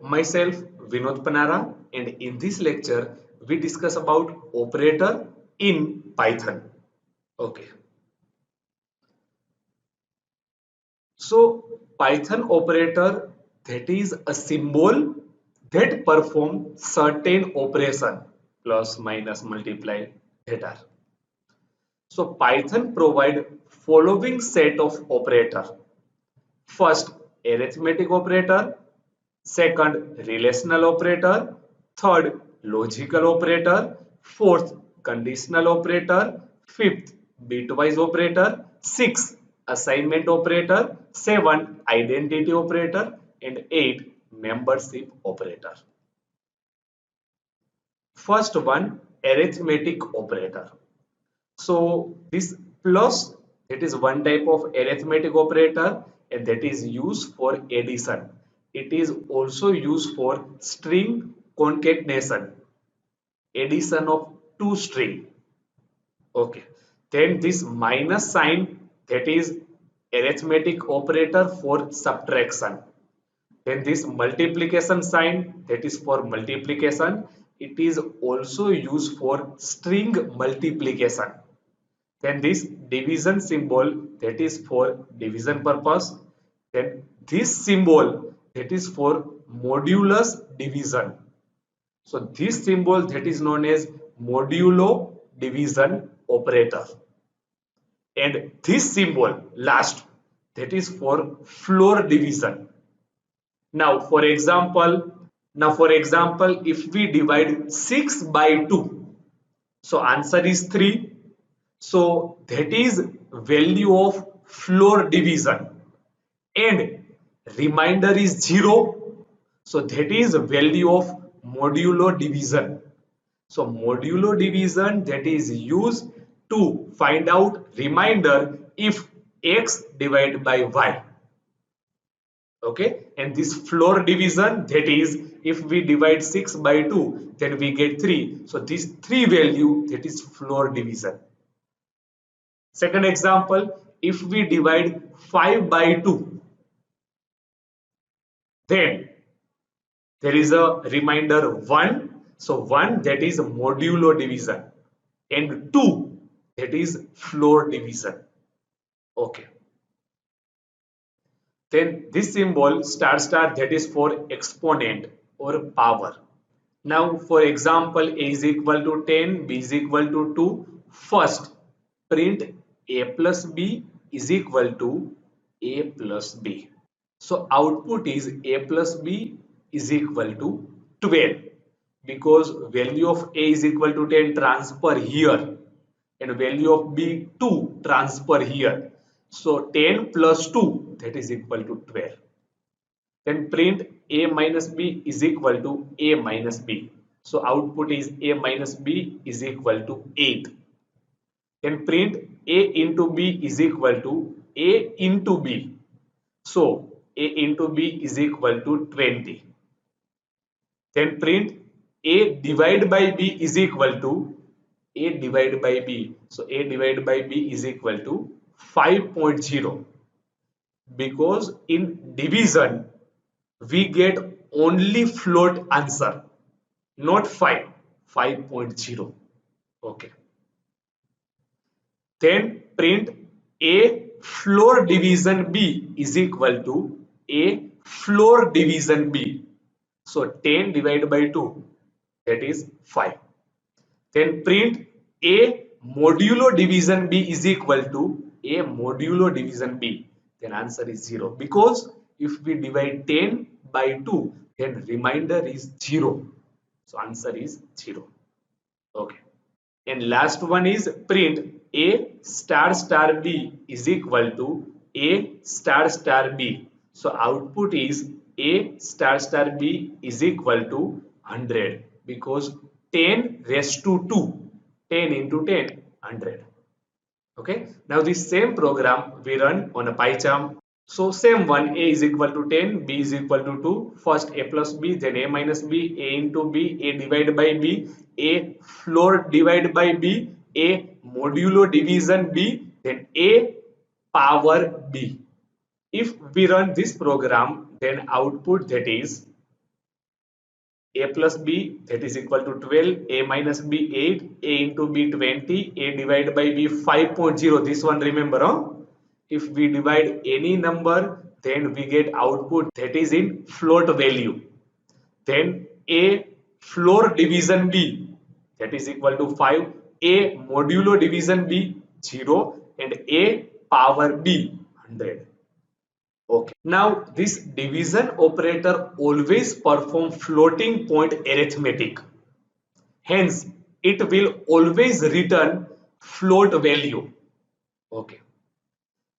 myself Vinod Panara, and in this lecture we discuss about operator in Python. Okay, so Python operator, that is a symbol that perform certain operation, plus, minus, multiply, that are. So Python provide following set of operator. First, arithmetic operator. Second, relational operator. Third, logical operator. Fourth, conditional operator. Fifth, bitwise operator. Sixth, assignment operator. Seven, identity operator. And eight, membership operator. First one, arithmetic operator. So this plus, that is one type of arithmetic operator, and that is used for addition. It is also used for string concatenation, addition of two string. Okay. Then this minus sign, that is arithmetic operator for subtraction. Then this multiplication sign, that is for multiplication. It is also used for string multiplication. Then this division symbol, that is for division purpose. Then this symbol, that is for modulus division. So this symbol, that is known as modulo division operator. And this symbol last, that is for floor division. Now for example, if we divide 6 by 2, so answer is 3. So that is value of floor division, and remainder is 0. So that is value of modulo division. So modulo division, that is used to find out remainder if x divided by y. Okay, and this floor division, that is if we divide 6 by 2, then we get 3. So this 3 value, that is floor division. Second example, if we divide 5 by 2, then there is a remainder 1. So 1, that is modulo division, and 2, that is floor division. Okay. Then this symbol star star, that is for exponent or power. Now for example, a is equal to 10, b is equal to 2. First, print a plus b is equal to a plus b. So output is a plus b is equal to 12, because value of a is equal to 10 transfer here, and value of b 2 transfer here. So 10 plus 2, that is equal to 12. Then print a minus b is equal to a minus b. So output is a minus b is equal to 8. Then print a into b is equal to a into b. So a into b is equal to 20. Then print a divided by b is equal to a divided by b. So a divided by b is equal to 5.0, because in division we get only float answer, not 5, 5.0. Okay. Then print a floor division b is equal to a floor division b. So 10 divided by 2, that is 5. Then print a modulo division b is equal to a modulo division b. Then answer is 0, because if we divide 10 by 2, then remainder is 0. So answer is 0. Okay. And last one is print a star star b is equal to a star star b. So output is a star star b is equal to 100, because 10 raised to 2, 10 into 10, 100. Okay. Now this same program we run on a PyCharm. So same one, a is equal to 10, b is equal to 2. First a plus b, then a minus b, a into b, a divided by b, a floor divided by b, a modulo division b, then a power b. If we run this program, then output, that is A plus B, that is equal to 12, A minus B 8, A into B 20, A divided by B 5.0. This one remember, huh? If we divide any number, then we get output that is in float value. Then A floor division B, that is equal to 5, A modulo division B 0, and A power B 100. Okay. Now this division operator always perform floating point arithmetic. Hence, it will always return float value. Okay.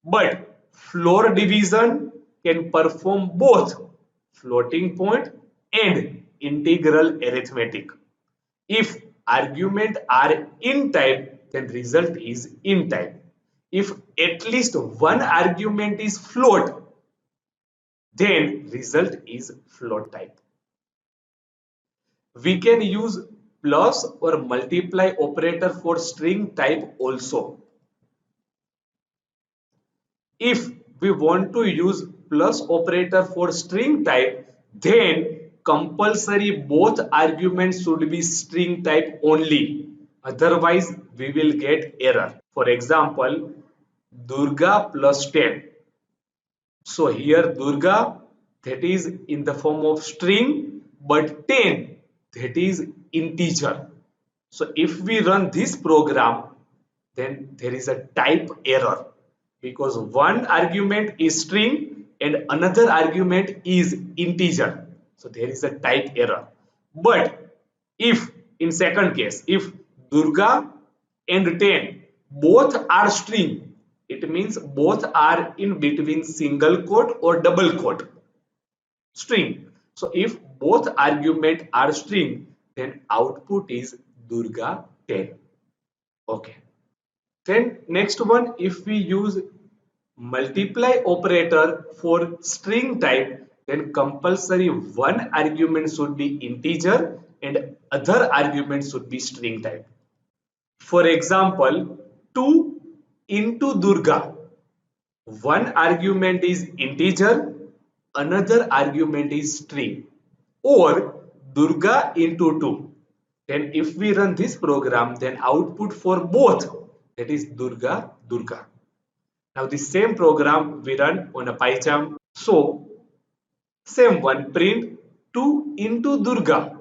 But floor division can perform both floating point and integral arithmetic. If argument are in type, then result is in type. If at least one argument is float, then result is float type. We can use plus or multiply operator for string type also. If we want to use plus operator for string type, then compulsory both arguments should be string type only. Otherwise, we will get error. For example, Durga plus 10. So here Durga, that is in the form of string, but 10, that is integer. So if we run this program, then there is a type error because one argument is string and another argument is integer. So there is a type error. But if in second case, if Durga and 10 both are string, it means both are in between single quote or double quote string. So if both argument are string, then output is Durga 10. Okay. Then next one, if we use multiply operator for string type, then compulsory one argument should be integer and other argument should be string type. For example, 2 into Durga, one argument is integer, another argument is string, or Durga into 2. Then if we run this program, then output for both, that is Durga, Durga. Now the same program we run on a PyCharm. So same one, print 2 into Durga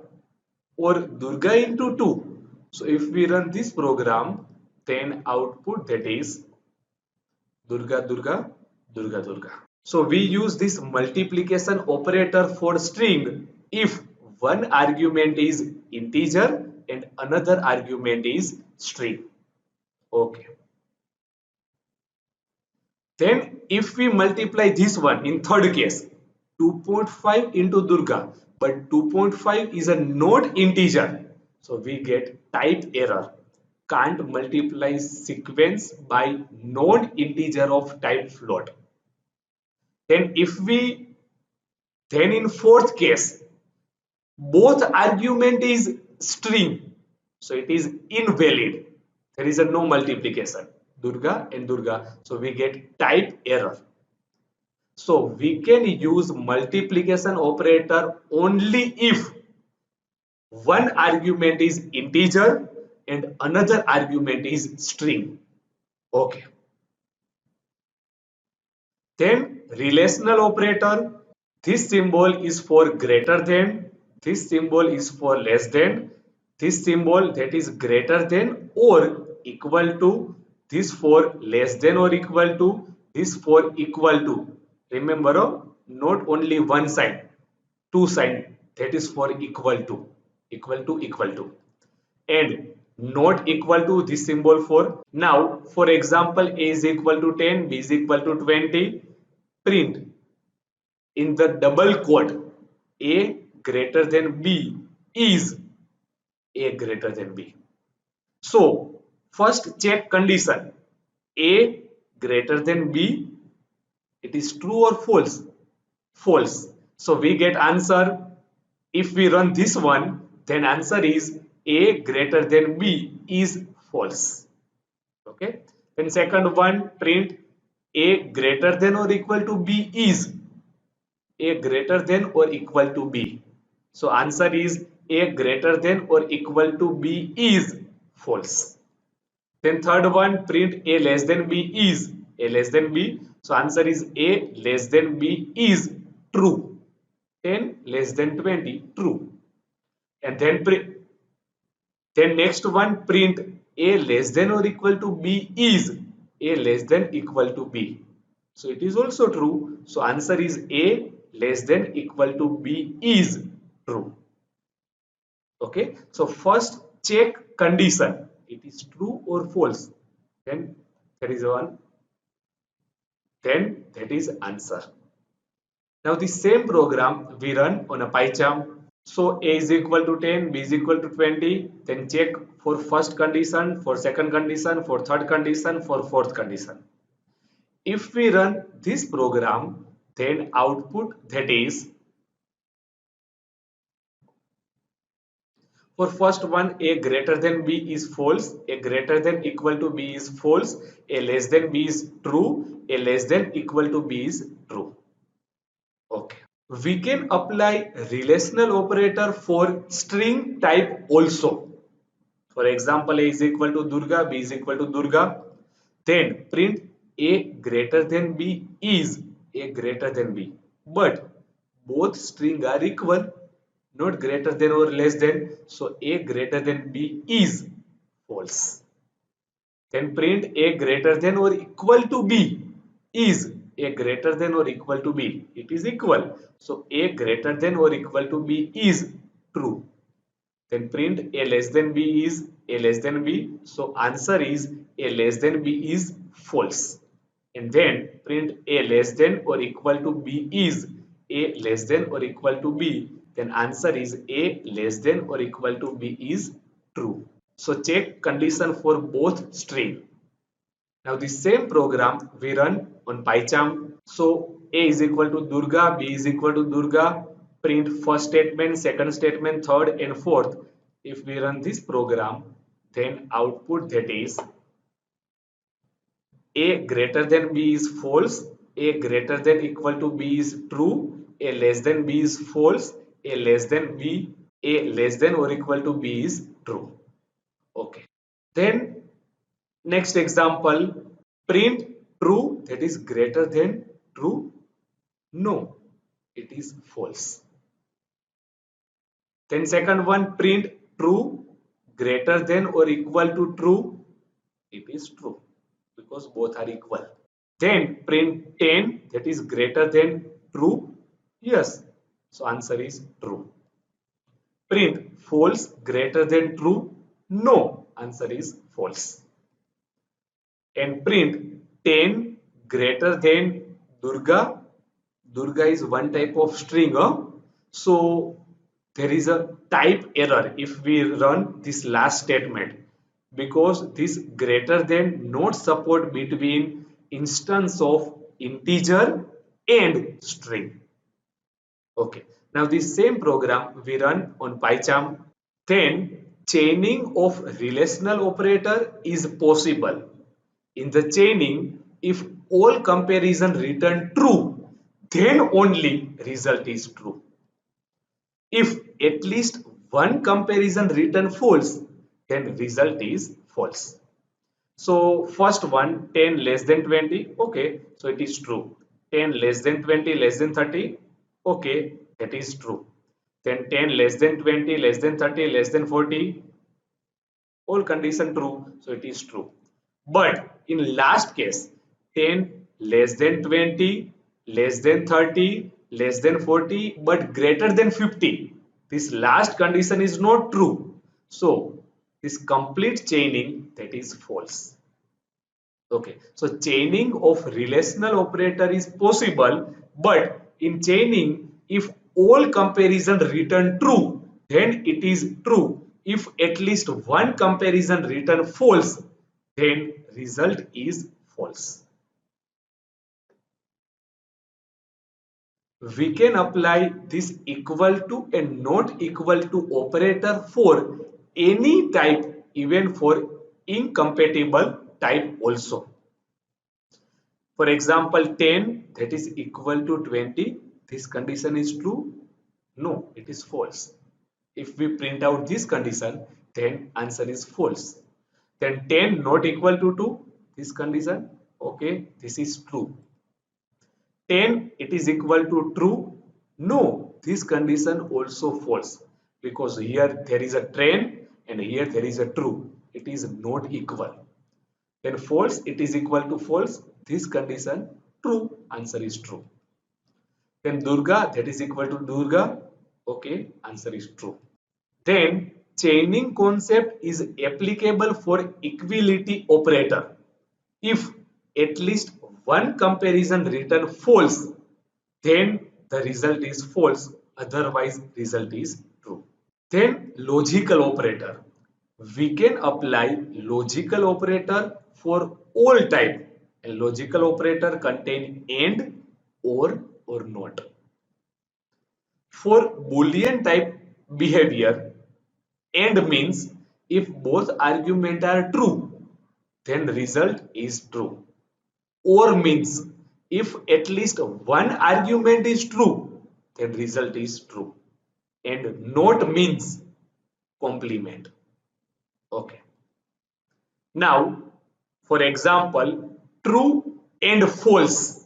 or Durga into 2. So if we run this program, then output that is Durga, Durga, Durga, Durga. So we use this multiplication operator for string if one argument is integer and another argument is string. Okay. Then if we multiply this one in third case, 2.5 into Durga, but 2.5 is a not integer. So we get type error. Can't multiply sequence by non-integer of type float. Then if we, then in fourth case, both argument is string. So it is invalid. There is a no multiplication. Durga and Durga. So we get type error. So we can use multiplication operator only if one argument is integer and another argument is string. Okay. Then relational operator, this symbol is for greater than, this symbol is for less than, this symbol that is greater than or equal to, this for less than or equal to, this for equal to. Remember, not only one sign, two sign, that is for equal to, equal to, equal to. And not equal to this symbol for. Now for example, A is equal to 10, B is equal to 20, print in the double quote A greater than B is A greater than B. So first check condition, A greater than B, it is true or false? False. So we get answer. If we run this one, then answer is A greater than B is false. Okay. Then second one, print A greater than or equal to B is A greater than or equal to B. So answer is A greater than or equal to B is false. Then third one, print A less than B is A less than B. So answer is A less than B is true. 10 less than 20 true. And then next one, print A less than or equal to B is A less than equal to B. So it is also true. So answer is A less than equal to B is true. Okay. So first check condition. It is true or false. Then there is one. Then that is answer. Now the same program we run on a PyCharm. So A is equal to 10, B is equal to 20. Then check for first condition, for second condition, for third condition, for fourth condition. If we run this program, then output that is for first one, A greater than B is false, A greater than equal to B is false, A less than B is true, A less than equal to B is true. Okay. We can apply relational operator for string type also. For example, A is equal to Durga, B is equal to Durga. Then print A greater than B is A greater than B. But both string are equal, not greater than or less than. So A greater than B is false. Then print A greater than or equal to B is A greater than or equal to B. It is equal. So A greater than or equal to B is true. Then print A less than B is A less than B. So answer is A less than B is false. And then print A less than or equal to B is A less than or equal to B. Then answer is A less than or equal to B is true. So check condition for both string. Now the same program we run on PyCharm. So A is equal to Durga, B is equal to Durga. Print first statement, second statement, third and fourth. If we run this program, then output that is A greater than B is false, A greater than equal to B is true, A less than B is false, A less than B, A less than or equal to B is true. Okay. Then next example, print true that is greater than true. No, it is false. Then second one, print true greater than or equal to true. It is true because both are equal. Then print 10 that is greater than true. Yes, so answer is true. Print false greater than true. No, answer is false. And print 10 greater than Durga. Durga is one type of string. So there is a type error if we run this last statement because this greater than not support between instance of integer and string. Okay. Now this same program we run on PyCharm. Then chaining of relational operator is possible. In the chaining, if all comparison return true, then only result is true. If at least one comparison return false, then result is false. So first one 10 less than 20, okay, so it is true. 10 less than 20 less than 30, okay, that is true. Then 10 less than 20 less than 30 less than 40, all condition true, so it is true. But in last case, 10 less than 20, less than 30, less than 40, but greater than 50. This last condition is not true. So this complete chaining that is false. Okay, so chaining of relational operator is possible, but in chaining, if all comparison return true, then it is true. If at least one comparison return false, then result is false. We can apply this equal to and not equal to operator for any type, even for incompatible type also. For example, 10 that is equal to 20. This condition is true. No, it is false. If we print out this condition, then answer is false. Then 10 not equal to 2, this condition, okay, this is true. 10 it is equal to true. No, this condition also false because here there is a train and here there is a true. It is not equal. Then false it is equal to false. This condition true. Answer is true. Then Durga that is equal to Durga. Okay, answer is true. Then chaining concept is applicable for equality operator. If at least one comparison return false, then the result is false, otherwise result is true. Then logical operator. We can apply logical operator for all type. A logical operator contain and, or not. For Boolean type behavior, and means if both arguments are true, then result is true. Or means if at least one argument is true, then result is true. And not means complement. Okay. Now, for example, true and false.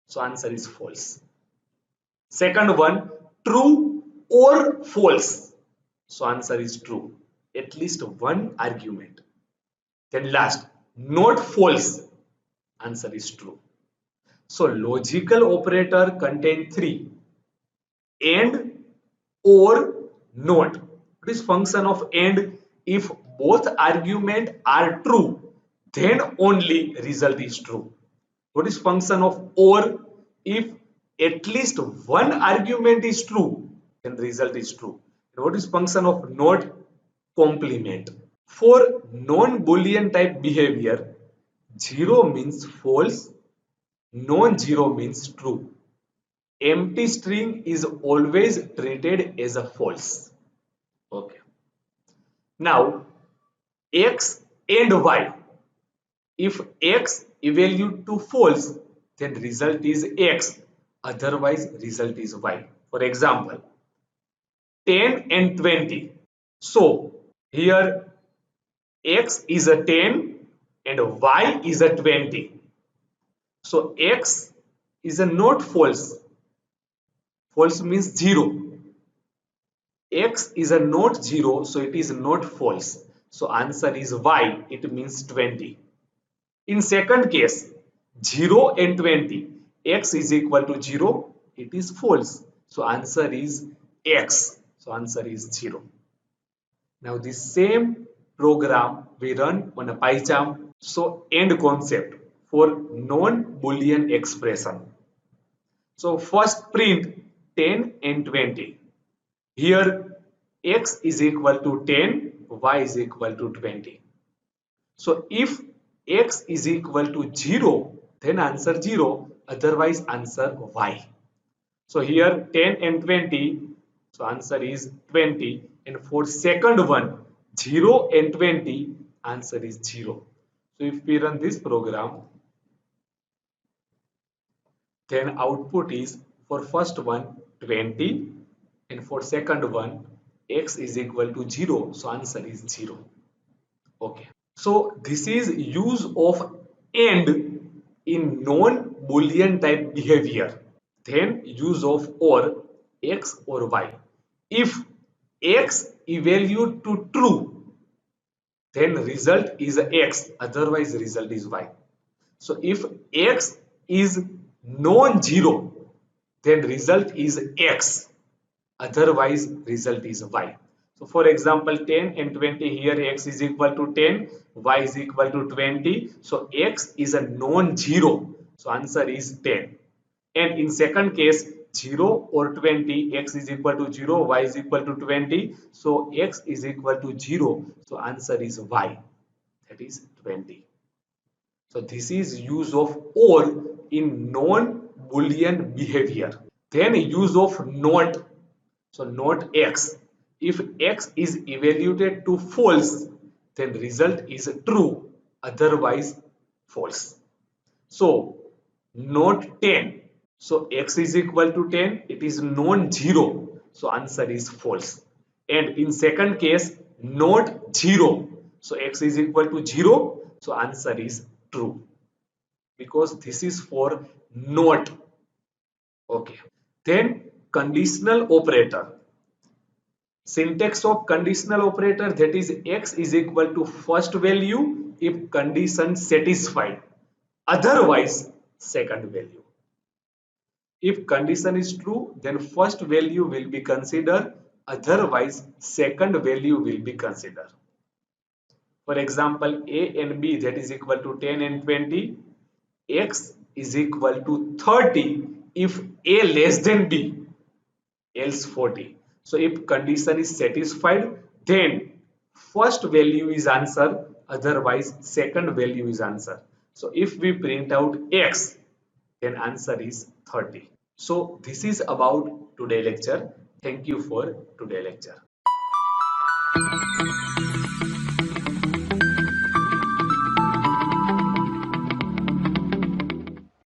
So answer is false. Second one, true or false. So answer is true. At least one argument. Then last, not false. Answer is true. So logical operator contain three: and, or, not. What is function of and? If both argument are true, then only result is true. What is function of or? If at least one argument is true, then result is true. And what is function of not? Complement. For non-Boolean type behavior, 0 means false, non-zero means true. Empty string is always treated as a false. Okay. Now, x and y. If x evaluate to false, then result is x. Otherwise, result is y. For example, 10 and 20. So, here x is a 10 and y is a 20. So, x is a not false. False means 0. X is a not 0, so it is not false. So answer is y, it means 20. In second case, 0 and 20, x is equal to 0, it is false. So answer is x. So answer is 0. Now the same program we run on a PyCharm. So end concept for non-Boolean expression. So first print 10 and 20. Here x is equal to 10, y is equal to 20. So if x is equal to 0, then answer 0, otherwise answer y. So here 10 and 20, so answer is 20. And for second one, 0 and 20, answer is 0. So if we run this program, then output is for first one 20 and for second one x is equal to 0, so answer is 0. Okay, so this is use of and in non-Boolean type behavior. Then use of or, x or y. If x evaluate to true, then result is x, otherwise result is y. So if x is non-zero, then result is x, otherwise result is y. So for example 10 and 20, here x is equal to 10, y is equal to 20. So x is a non-zero, so answer is 10. And in second case 0 or 20, x is equal to 0, y is equal to 20. So x is equal to 0, so answer is y, that is 20. So this is use of or in non-Boolean behavior. Then use of not. So not x. If x is evaluated to false, then result is true, otherwise false. So not 10. So x is equal to 10, it is non-zero, so answer is false. And in second case, not 0, so x is equal to 0, so answer is true, because this is for not. Okay, then conditional operator. Syntax of conditional operator, that is x is equal to first value if condition satisfied, otherwise second value. If condition is true, then first value will be considered, otherwise second value will be considered. For example, a and b, that is equal to 10 and 20, x is equal to 30 if a less than b, else 40. So if condition is satisfied, then first value is answer, otherwise second value is answer. So if we print out x, then answer is 30. So this is about today lecture. Thank you for today lecture.